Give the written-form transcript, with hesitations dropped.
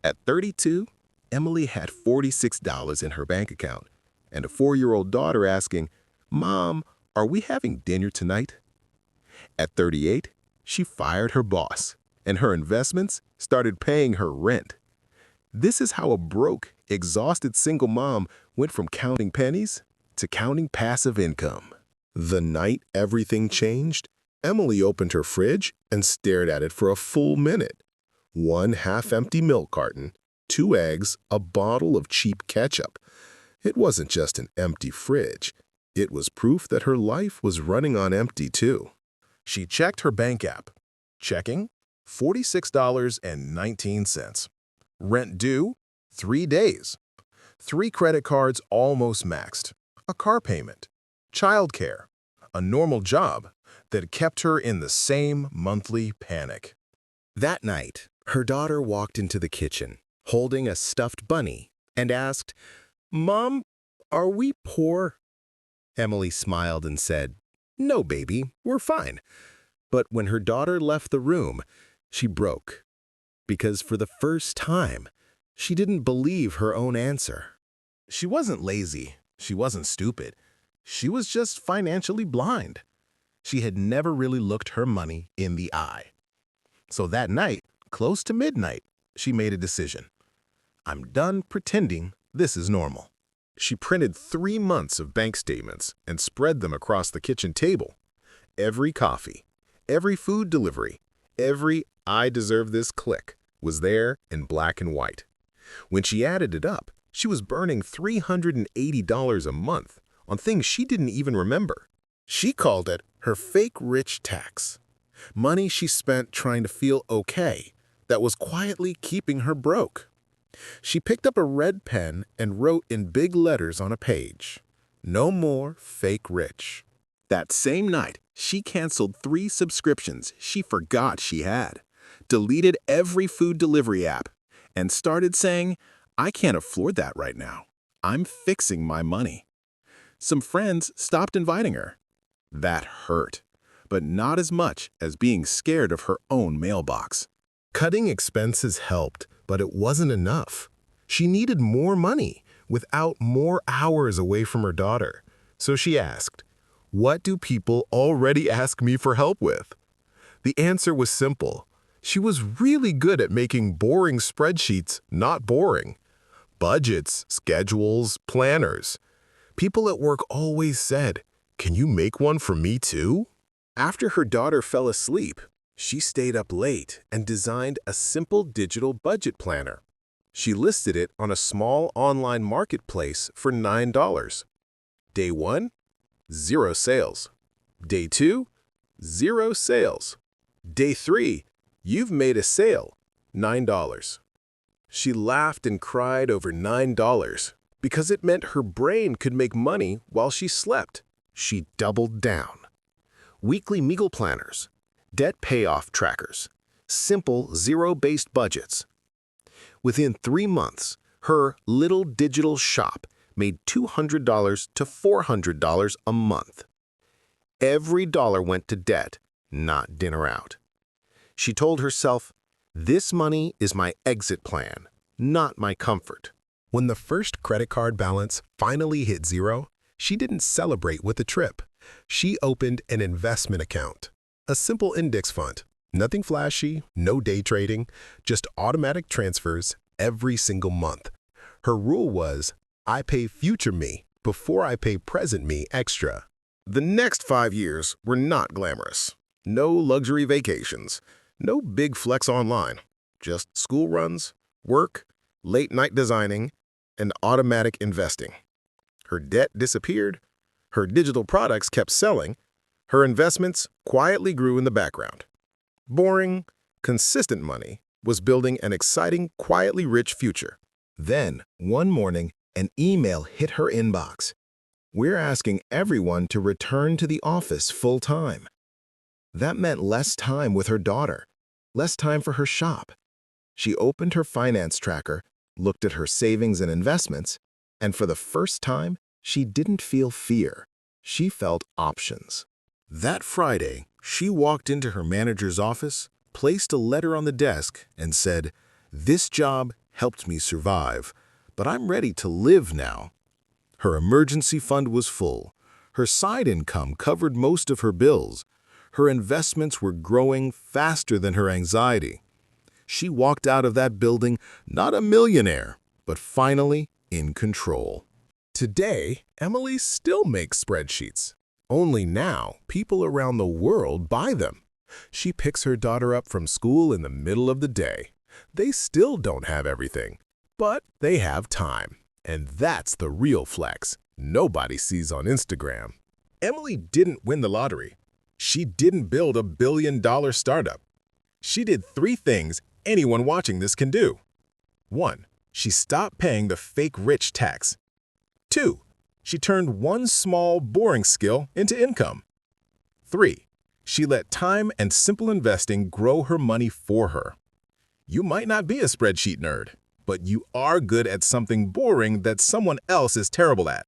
At 32, Emily had $46 in her bank account and a 4-year-old daughter asking, "Mom, are we having dinner tonight?" At 38, she fired her boss, and her investments started paying her rent. This is how a broke, exhausted single mom went from counting pennies to counting passive income. The night everything changed, Emily opened her fridge and stared at it for a full minute. One half-empty milk carton, 2 eggs, a bottle of cheap ketchup. It wasn't just an empty fridge. It was proof that her life was running on empty too. She checked her bank app. Checking, $46.19. Rent due, 3 days. 3 credit cards almost maxed. A car payment. Childcare. A normal job that kept her in the same monthly panic. That night, her daughter walked into the kitchen, holding a stuffed bunny, and asked, "Mom, are we poor?" Emily smiled and said, "No, baby, we're fine." But when her daughter left the room, she broke. Because for the first time, she didn't believe her own answer. She wasn't lazy. She wasn't stupid. She was just financially blind. She had never really looked her money in the eye. So that night, close to midnight, she made a decision. I'm done pretending this is normal. She printed 3 months of bank statements and spread them across the kitchen table. Every coffee, every food delivery, every "I deserve this" click was there in black and white. When she added it up, she was burning $380 a month on things she didn't even remember. She called it her fake rich tax. Money she spent trying to feel okay that was quietly keeping her broke. She picked up a red pen and wrote in big letters on a page, "No more fake rich." That same night, she canceled 3 subscriptions she forgot she had, deleted every food delivery app, and started saying, "I can't afford that right now. I'm fixing my money." Some friends stopped inviting her. That hurt, but not as much as being scared of her own mailbox. Cutting expenses helped, but it wasn't enough. She needed more money without more hours away from her daughter. So she asked, "What do people already ask me for help with?" The answer was simple. She was really good at making boring spreadsheets not boring. Budgets, schedules, planners. People at work always said, "Can you make one for me too?" After her daughter fell asleep, she stayed up late and designed a simple digital budget planner. She listed it on a small online marketplace for $9. Day 1, 0 sales. Day 2, 0 sales. Day 3, you've made a sale, $9. She laughed and cried over $9 because it meant her brain could make money while she slept. She doubled down. Weekly meal planners, debt payoff trackers, simple zero-based budgets. Within 3 months, her little digital shop made $200 to $400 a month. Every dollar went to debt, not dinner out. She told herself, "This money is my exit plan, not my comfort." When the first credit card balance finally hit 0, she didn't celebrate with a trip. She opened an investment account, a simple index fund. Nothing flashy, no day trading, just automatic transfers every single month. Her rule was, I pay future me before I pay present me extra. The next 5 years were not glamorous. No luxury vacations, no big flex online, just school runs, work, late night designing, and automatic investing. Her debt disappeared, her digital products kept selling, her investments quietly grew in the background. Boring, consistent money was building an exciting, quietly rich future. Then, one morning, an email hit her inbox. "We're asking everyone to return to the office full-time." That meant less time with her daughter, less time for her shop. She opened her finance tracker, looked at her savings and investments, and for the first time, she didn't feel fear. She felt options. That Friday, she walked into her manager's office, placed a letter on the desk, and said, "This job helped me survive, but I'm ready to live now." Her emergency fund was full. Her side income covered most of her bills. Her investments were growing faster than her anxiety. She walked out of that building not a millionaire, but finally in control. Today, Emily still makes spreadsheets. Only now, people around the world buy them. She picks her daughter up from school in the middle of the day. They still don't have everything, but they have time. And that's the real flex nobody sees on Instagram. Emily didn't win the lottery. She didn't build a billion-dollar startup. She did 3 things anyone watching this can do. 1. She stopped paying the fake rich tax. 2. She turned one small, boring skill into income. 3. She let time and simple investing grow her money for her. You might not be a spreadsheet nerd, but you are good at something boring that someone else is terrible at.